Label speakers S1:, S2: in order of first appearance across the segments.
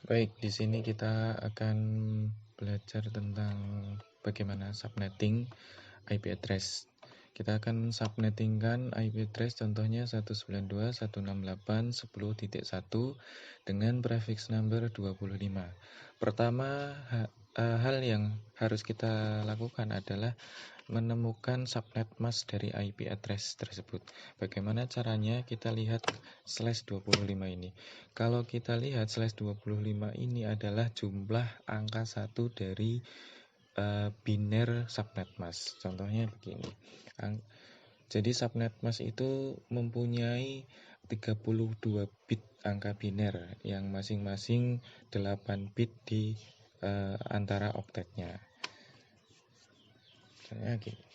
S1: Baik, di sini kita akan belajar tentang bagaimana subnetting IP address. Kita akan subnettingkan IP address contohnya 192.168.10.1 dengan prefix number 25. Pertama, hal yang harus kita lakukan adalah menemukan subnet mask dari IP address tersebut. Bagaimana caranya? Kita lihat slash 25 ini. Kalau kita lihat slash 25 ini adalah jumlah angka 1 dari biner subnet mask. Contohnya begini. Jadi subnet mask itu mempunyai 32 bit angka biner yang masing-masing 8 bit di antara oktetnya. Misalnya gini,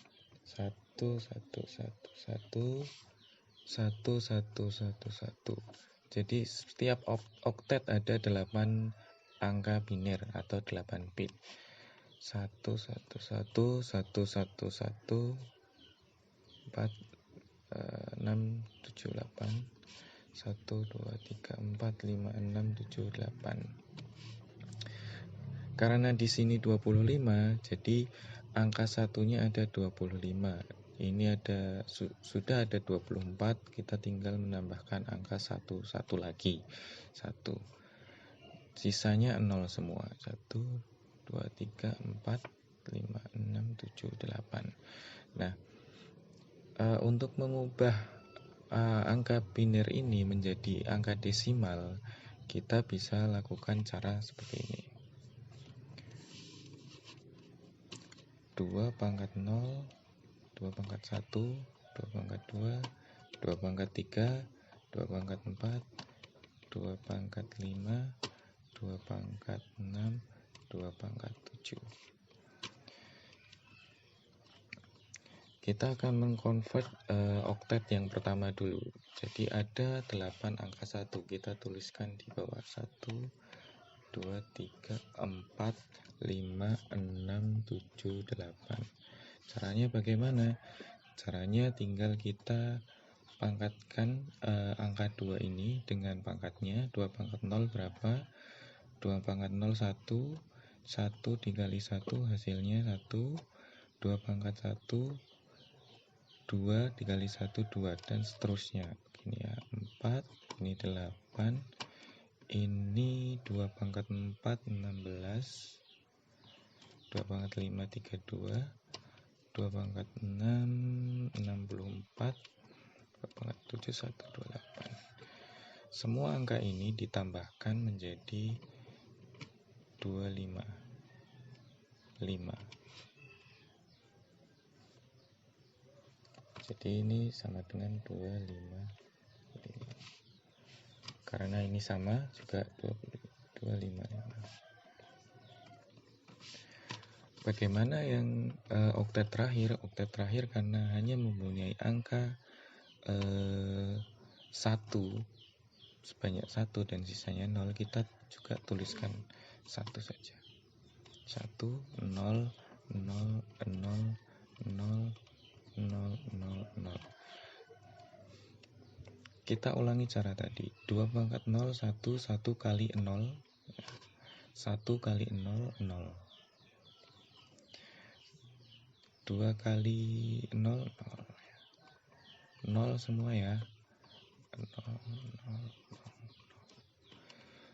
S1: 111111111. Jadi setiap oktet ada 8 angka biner atau 8 bit. 111114678 1234567 Karena di sini 25, jadi angka satunya ada 25. Ini sudah ada 24, kita tinggal menambahkan angka 1 lagi. 1. Sisanya 0 semua. 1 2 3 4 5 6 7 8. Nah, untuk mengubah angka biner ini menjadi angka desimal, kita bisa lakukan cara seperti ini. 2 pangkat 0, 2 pangkat 1, 2 pangkat 2, 2 pangkat 3, 2 pangkat 4, 2 pangkat 5, 2 pangkat 6, 2 pangkat 7. Kita akan mengkonvert oktet yang pertama dulu. Jadi ada 8 angka 1. Kita tuliskan di bawah. 1, 2, 3, 4, 5, 6, 7, 8. Caranya bagaimana? Caranya tinggal kita pangkatkan angka 2 ini dengan pangkatnya. 2 pangkat 0 berapa? 2 pangkat 0 1. 1 dikali 1 hasilnya 1. 2 pangkat 1, 2 dikali 1, 2. Dan seterusnya. Ini ya, 4. Ini 8. Ini 2 pangkat 4, 16. 2 pangkat 5, 32. 2 pangkat 6, 64. 2 pangkat 7, 128. Semua angka ini ditambahkan menjadi 25. 5. Jadi ini sama dengan 25. Karena ini sama juga 25. Bagaimana yang oktet terakhir? Oktet terakhir karena hanya mempunyai angka 1 sebanyak 1 dan sisanya 0, kita juga tuliskan 1 saja. 1 0 0 0 0 0 0. Kita ulangi cara tadi. 2 pangkat 0 1 1 kali 0. 1 kali 0 0. 2 kali 0 0. 0 semua ya. 0 0 0.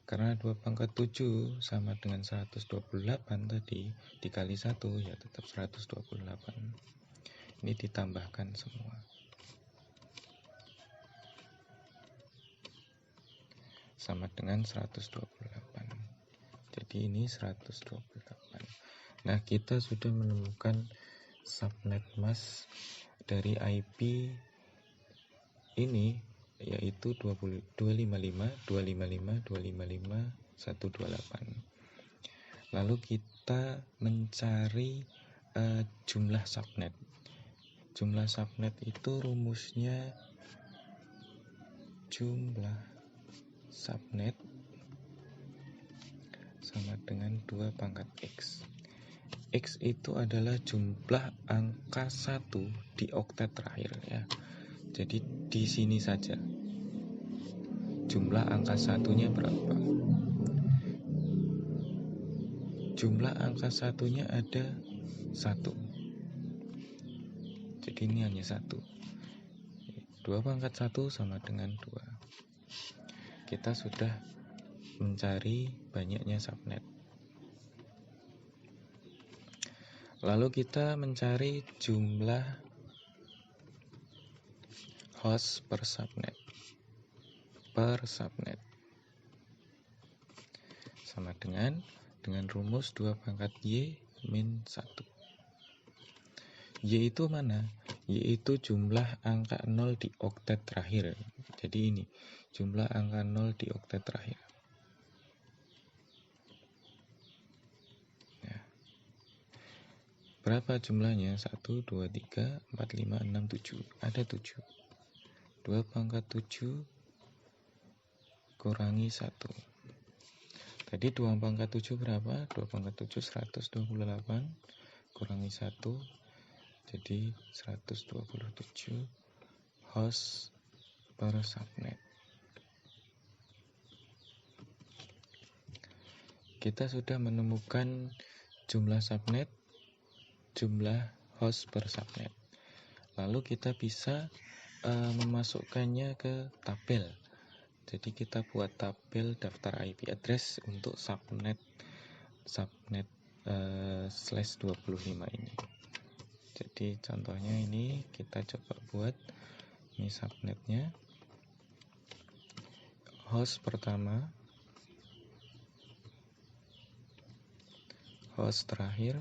S1: Karena 2 pangkat 7 sama dengan 128 tadi, dikali 1 ya tetap 128. Ini ditambahkan semua. Sama dengan 128. Jadi ini 128. Nah, kita sudah menemukan subnet mask dari IP ini, yaitu 255.255.255.128. Lalu kita mencari jumlah subnet. Jumlah subnet itu rumusnya jumlah subnet sama dengan 2 pangkat X. X itu adalah jumlah angka 1 di oktet terakhir ya. Jadi di sini saja. Jumlah angka satunya berapa? jumlah angka satunya ada 1. Jadi ini hanya 1. 2 pangkat 1 sama dengan 2. Kita sudah mencari banyaknya subnet. Lalu kita mencari jumlah host per subnet. Sama dengan rumus 2 pangkat Y min 1. Y itu mana? Y itu jumlah angka 0 di oktet terakhir. Jadi ini jumlah angka 0 di oktet terakhir. Ya. Berapa jumlahnya? 1, 2, 3, 4, 5, 6, 7. Ada 7. 2 pangkat 7 kurangi 1. Tadi 2 pangkat 7 berapa? 2 pangkat 7 128 kurangi 1. Jadi 127 host per subnet. Kita sudah menemukan jumlah subnet, jumlah host per subnet. Lalu kita bisa memasukkannya ke tabel. Jadi kita buat tabel daftar IP address untuk subnet slash 25 ini. Jadi contohnya ini kita coba buat ini subnetnya. Host pertama, host terakhir,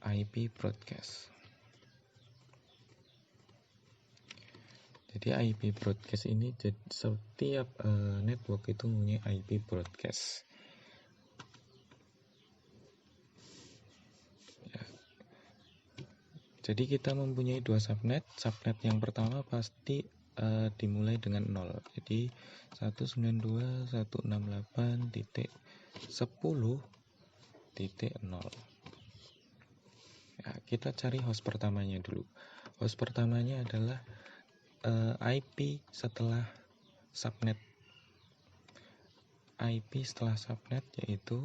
S1: IP broadcast. Jadi IP broadcast ini setiap network itu punya IP broadcast. Ya. Jadi kita mempunyai 2 subnet. Subnet yang pertama pasti dimulai dengan 0. Jadi 192.168.10.0. Ya, kita cari host pertamanya dulu. Host pertamanya adalah IP setelah subnet. IP setelah subnet yaitu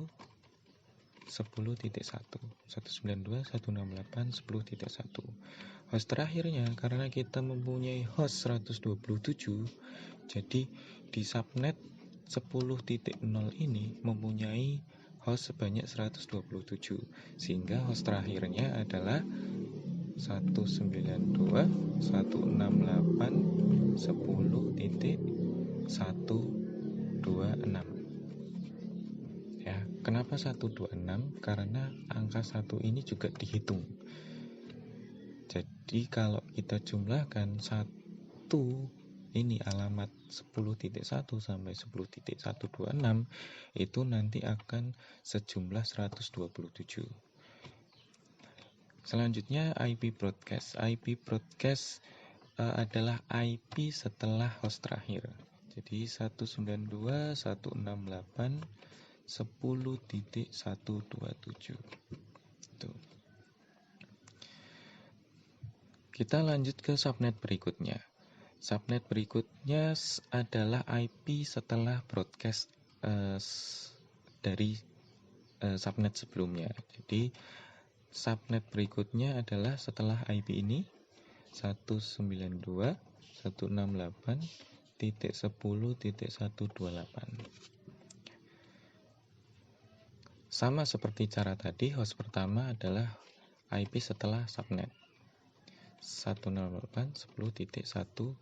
S1: 10.1 192.168.10.1. Host terakhirnya karena kita mempunyai host 127, jadi di subnet 10.0 ini mempunyai host sebanyak 127, sehingga host terakhirnya adalah 192.168.10.126. Ya, kenapa 126? Karena angka 1 ini juga dihitung. Jadi kalau kita jumlahkan 1 ini alamat 10.1 sampai 10.126 itu nanti akan sejumlah 127. Selanjutnya IP broadcast. IP broadcast adalah IP setelah host terakhir. Jadi 192.168.10.127. Tuh. Kita lanjut ke subnet berikutnya. Subnet berikutnya adalah IP setelah broadcast dari subnet sebelumnya. Jadi subnet berikutnya adalah setelah IP ini 192.168.10.128. Sama seperti cara tadi, host pertama adalah IP setelah subnet 192.10.129.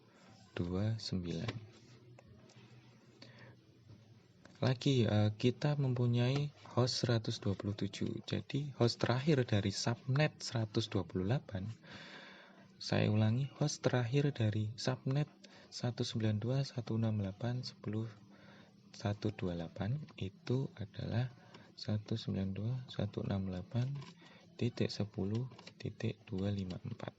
S1: Lagi kita mempunyai host 127. Jadi host terakhir dari subnet 128. Saya ulangi, host terakhir dari subnet 192.168.10.128 itu adalah 192.168.10.254.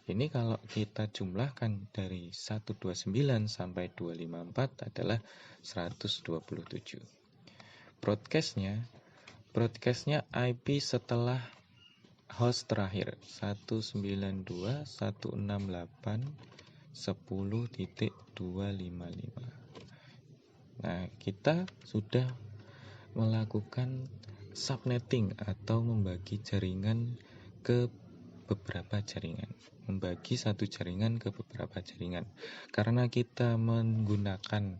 S1: Ini kalau kita jumlahkan dari 129 sampai 254 adalah 127. Broadcastnya IP setelah host terakhir 192.168.10.224. 10.255. Nah, kita sudah melakukan subnetting atau membagi jaringan ke beberapa jaringan. Membagi satu jaringan ke beberapa jaringan. Karena kita menggunakan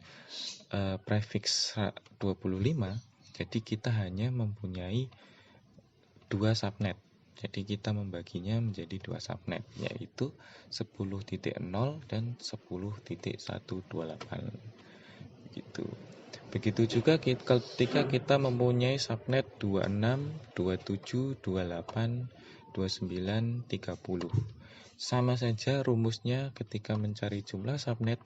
S1: prefix 25, jadi kita hanya mempunyai 2 subnet. Jadi kita membaginya menjadi 2 subnet, yaitu 10.0 dan 10.128. Gitu. Begitu juga ketika kita mempunyai subnet 26, 27, 28, 29, 30. Sama saja rumusnya ketika mencari jumlah subnet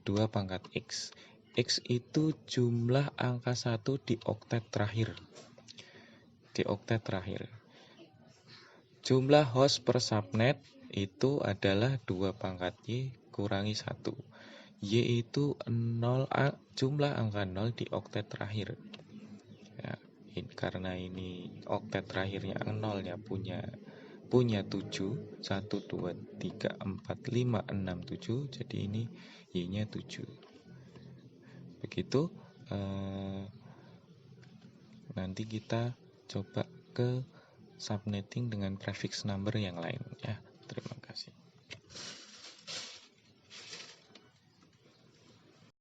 S1: 2 pangkat X. X itu jumlah angka 1 di oktet terakhir. Jumlah host per subnet itu adalah 2 pangkat Y kurangi 1. Y itu 0, jumlah angka 0 di oktet terakhir. Ya, karena ini oktet terakhirnya 0-nya punya 7, 1, 2, 3, 4, 5, 6, 7. Jadi ini Y-nya 7. Begitu. Nanti kita coba ke subnetting dengan prefix number yang lain ya. Terima kasih.